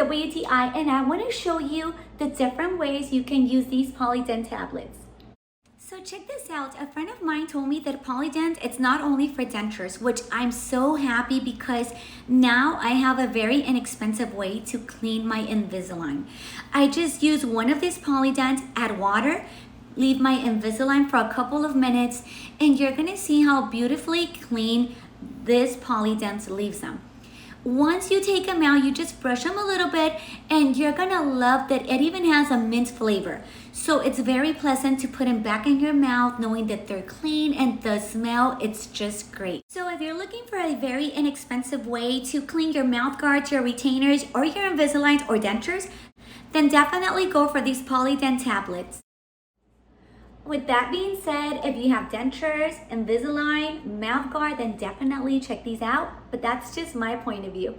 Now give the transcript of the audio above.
WTI, and I want to show you the different ways you can use these Polident tablets. So check this out. A friend of mine told me that Polident, it's not only for dentures, which I'm so happy because now I have a very inexpensive way to clean my Invisalign. I just use one of these Polident, add water, leave my Invisalign for a couple of minutes, and you're gonna see how beautifully clean this Polident leaves them. Once you take them out, you just brush them a little bit, and you're gonna love that it even has a mint flavor. So it's very pleasant to put them back in your mouth knowing that they're clean, and the smell, it's just great. So if you're looking for a very inexpensive way to clean your mouth guards, your retainers, or your Invisaligns or dentures, then definitely go for these Polident tablets. With that being said, if you have dentures, Invisalign, mouth guard, then definitely check these out. But that's just my point of view.